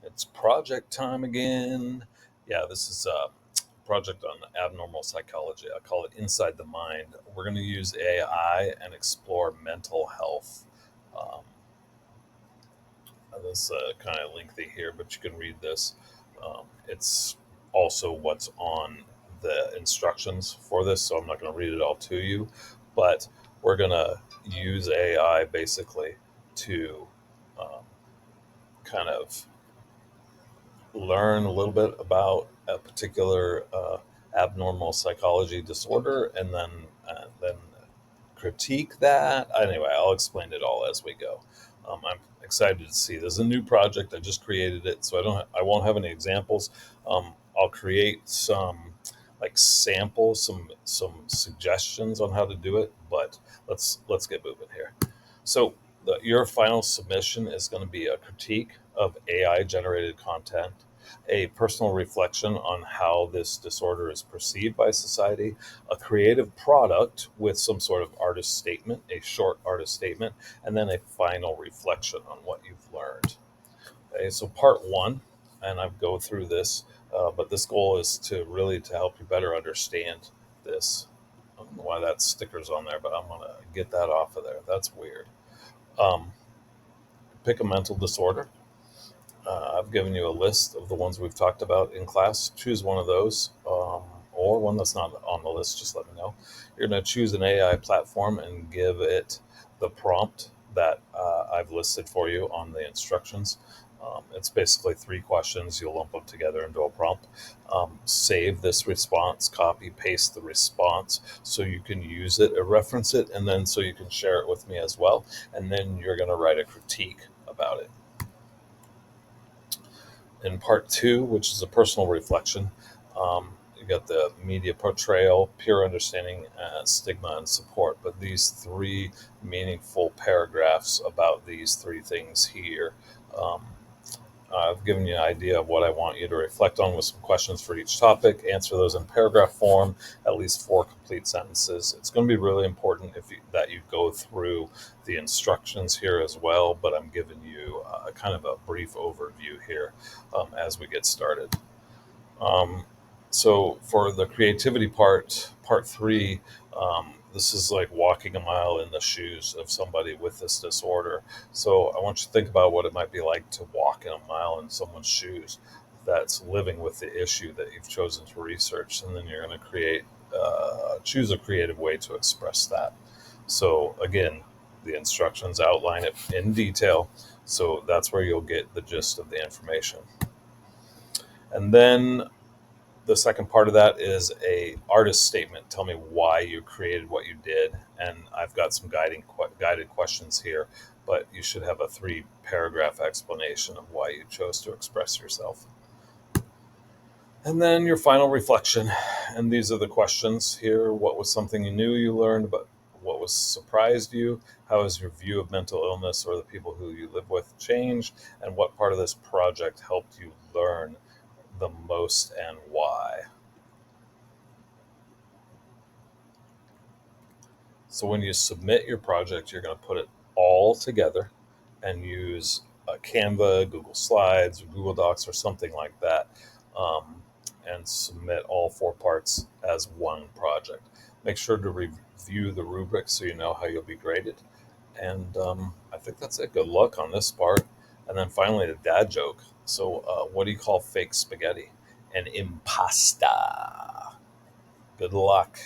It's project time again. Yeah, this is a project on abnormal psychology. I call it Inside the Mind. We're going to use AI and explore mental health. Um, this is kind of lengthy here, but you can read this. It's also what's on the instructions for this, so I'm not going to read it all to you. But we're going to use AI basically to um, kind of learn a little bit about a particular abnormal psychology disorder, and then critique that. Anyway, I'll explain it all as we go. I'm excited to see. There's a new project. I just created it, so I won't have any examples. I'll create some like samples, some suggestions on how to do it. But let's get moving here. So your final submission is going to be a critique of AI generated content, a personal reflection on how this disorder is perceived by society, a creative product with some sort of artist statement, a short artist statement, and then a final reflection on what you've learned. Okay, so part one, and I go through this, but this goal is to really to help you better understand this. I don't know why that sticker's on there, but I'm gonna get that off of there. That's weird. Um, Pick a mental disorder. I've given you a list of the ones we've talked about in class. Choose one of those, or one that's not on the list. Just let me know. You're going to choose an AI platform and give it the prompt that I've listed for you on the instructions. It's basically three questions. You'll lump them together into a prompt. Save this response, copy, paste the response so you can use it or reference it, and then so you can share it with me as well. And then you're going to write a critique about it. In part two, which is a personal reflection, you got the media portrayal, peer understanding, stigma, and support. But these three meaningful paragraphs about these three things here. Um, I've given you an idea of what I want you to reflect on with some questions for each topic. Answer those in paragraph form, at least 4 complete sentences. It's going to be really important that you go through the instructions here as well, but I'm giving you kind of a brief overview here as we get started. Um, so for the creativity part three, this is like walking a mile in the shoes of somebody with this disorder. So I want you to think about what it might be like to walk in a mile in someone's shoes that's living with the issue that you've chosen to research, and then you're going to choose a creative way to express that. So again, the instructions outline it in detail, so that's where you'll get the gist of the information. And then the second part of that is a artist statement. Tell me why you created what you did, and I've got some guided questions here, but you should have a 3 paragraph explanation of why you chose to express yourself. And then your final reflection, and these are the questions here. What was something you knew you learned, but what was surprised you? How has your view of mental illness or the people who you live with changed? And what part of this project helped you learn the most, and why? So when you submit your project, you're going to put it all together and use Canva, Google Slides, or Google Docs, or something like that, um, and submit all 4 parts as one project. Make sure to review the rubric so you know how you'll be graded. And I think that's it. Good luck on this part. And then finally, the dad joke. So, what do you call fake spaghetti? An impasta. Good luck.